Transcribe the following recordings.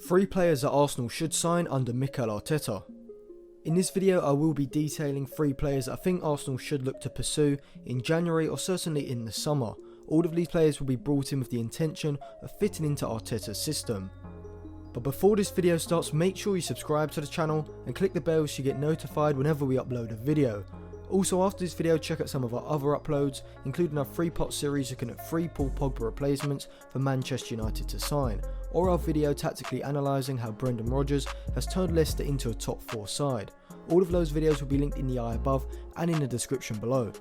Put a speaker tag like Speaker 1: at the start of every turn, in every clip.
Speaker 1: 3 players that Arsenal should sign under Mikel Arteta. In this video I will be detailing 3 players that I think Arsenal should look to pursue in January or certainly in the summer. All of these players will be brought in with the intention of fitting into Arteta's system. But before this video starts, make sure you subscribe to the channel and click the bell so you get notified whenever we upload a video. Also, after this video, check out some of our other uploads, including our 3-pot series looking at 3 Paul Pogba replacements for Manchester United to sign, or our video tactically analysing how Brendan Rodgers has turned Leicester into a top 4 side. All of those videos will be linked in the eye above and in the description below.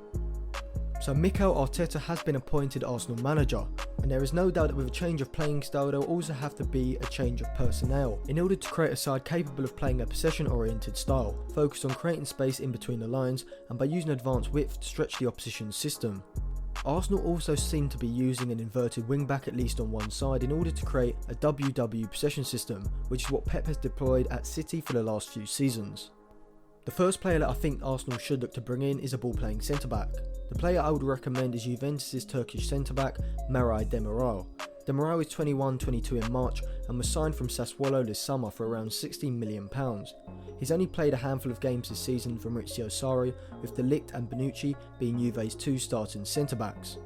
Speaker 1: So Mikel Arteta has been appointed Arsenal manager, and there is no doubt that with a change of playing style there will also have to be a change of personnel in order to create a side capable of playing a possession oriented style, focused on creating space in between the lines and by using advanced width to stretch the opposition's system. Arsenal also seem to be using an inverted wing back at least on one side in order to create a WW possession system, which is what Pep has deployed at City for the last few seasons. The first player that I think Arsenal should look to bring in is a ball playing centre back. The player I would recommend is Juventus' Turkish centre back Merih Demiral. Demiral is 21-22 in March and was signed from Sassuolo this summer for around £16 million. He's only played a handful of games this season for Maurizio Sarri, with De Ligt and Bonucci being Juve's 2 starting centre backs.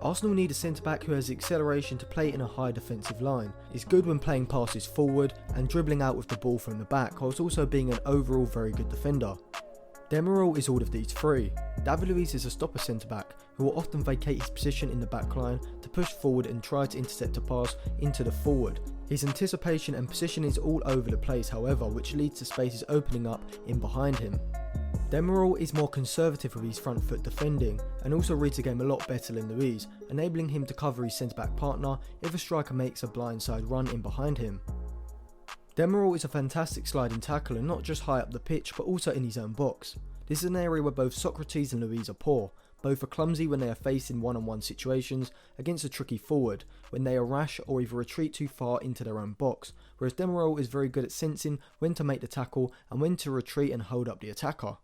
Speaker 1: Arsenal need a centre back who has the acceleration to play in a high defensive line, is good when playing passes forward and dribbling out with the ball from the back, whilst also being an overall very good defender. Demiral is all of these 3. David Luiz is a stopper centre back who will often vacate his position in the back line to push forward and try to intercept a pass into the forward. His anticipation and position is all over the place however, which leads to spaces opening up in behind him. Demiral is more conservative with his front foot defending and also reads the game a lot better than Luiz, enabling him to cover his centre back partner if a striker makes a blindside run in behind him. Demiral is a fantastic sliding tackler, not just high up the pitch but also in his own box. This is an area where both Socrates and Luiz are poor. Both are clumsy when they are faced in one-on-one situations against a tricky forward, when they are rash or either retreat too far into their own box, whereas Demiral is very good at sensing when to make the tackle and when to retreat and hold up the attacker.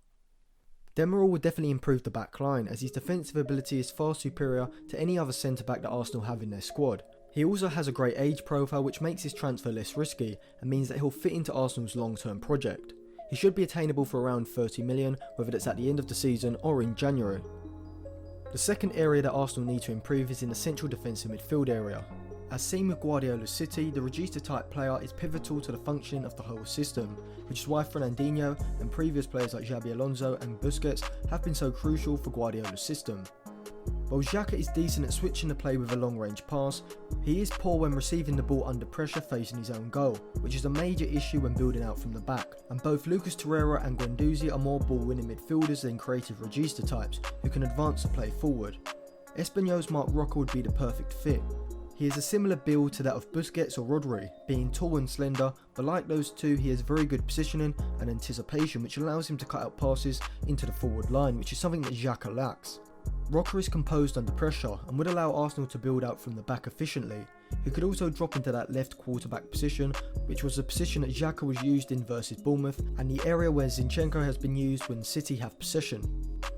Speaker 1: Demiral would definitely improve the back line, as his defensive ability is far superior to any other centre back that Arsenal have in their squad. He also has a great age profile which makes his transfer less risky and means that he'll fit into Arsenal's long-term project. He should be attainable for around 30 million, whether that's at the end of the season or in January. The second area that Arsenal need to improve is in the central defensive midfield area. As seen with Guardiola's City, the regista type player is pivotal to the functioning of the whole system, which is why Fernandinho and previous players like Xabi Alonso and Busquets have been so crucial for Guardiola's system. While Xhaka is decent at switching the play with a long range pass, he is poor when receiving the ball under pressure facing his own goal, which is a major issue when building out from the back, and both Lucas Torreira and Guendouzi are more ball winning midfielders than creative regista types who can advance the play forward. Espanyol's Marc Roca would be the perfect fit. He has a similar build to that of Busquets or Rodri, being tall and slender, but like those two he has very good positioning and anticipation which allows him to cut out passes into the forward line, which is something that Xhaka lacks. Roca is composed under pressure and would allow Arsenal to build out from the back efficiently. He could also drop into that left quarterback position, which was the position that Xhaka was used in versus Bournemouth and the area where Zinchenko has been used when City have possession.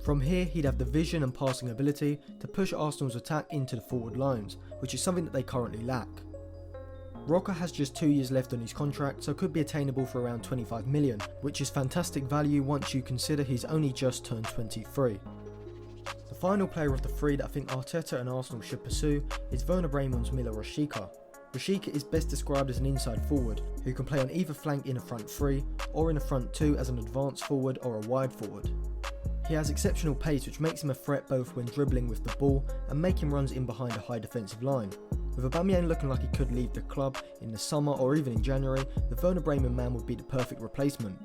Speaker 1: From here he'd have the vision and passing ability to push Arsenal's attack into the forward lines, which is something that they currently lack. Roca has just 2 years left on his contract, so could be attainable for around 25 million, which is fantastic value once you consider he's only just turned 23. The final player of the 3 that I think Arteta and Arsenal should pursue is Werner Bremen's Mila Rashica. Rashica is best described as an inside forward who can play on either flank in a front 3 or in a front 2 as an advanced forward or a wide forward. He has exceptional pace which makes him a threat both when dribbling with the ball and making runs in behind a high defensive line. With Aubameyang looking like he could leave the club in the summer or even in January, the Werner Bremen man would be the perfect replacement.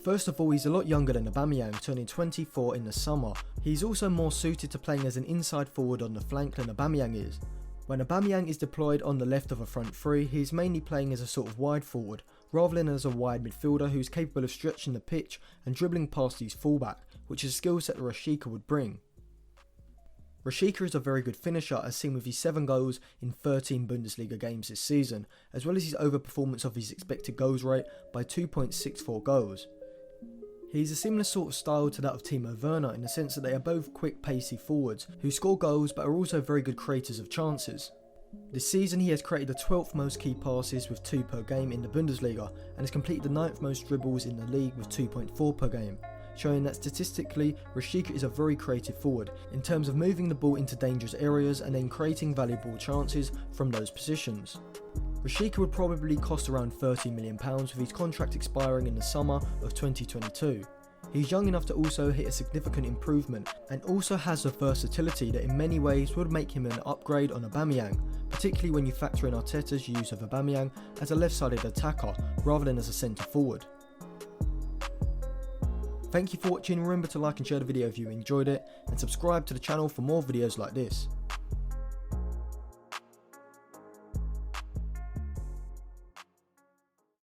Speaker 1: First of all, he's a lot younger than Aubameyang, turning 24 in the summer. He's also more suited to playing as an inside forward on the flank than Aubameyang is. When Aubameyang is deployed on the left of a front 3, he is mainly playing as a sort of wide forward, rather than as a wide midfielder who is capable of stretching the pitch and dribbling past his fullback, which is a skill set that Rashica would bring. Rashica is a very good finisher, as seen with his 7 goals in 13 Bundesliga games this season, as well as his overperformance of his expected goals rate by 2.64 goals. He's a similar sort of style to that of Timo Werner in the sense that they are both quick pacey forwards who score goals but are also very good creators of chances. This season he has created the 12th most key passes with 2 per game in the Bundesliga and has completed the 9th most dribbles in the league with 2.4 per game, showing that statistically Rashica is a very creative forward in terms of moving the ball into dangerous areas and then creating valuable chances from those positions. Rashica would probably cost around £30 million with his contract expiring in the summer of 2022. He's young enough to also hit a significant improvement and also has the versatility that in many ways would make him an upgrade on Aubameyang, particularly when you factor in Arteta's use of Aubameyang as a left-sided attacker rather than as a centre forward. Thank you for watching. Remember to like and share the video if you enjoyed it, and subscribe to the channel for more videos like this.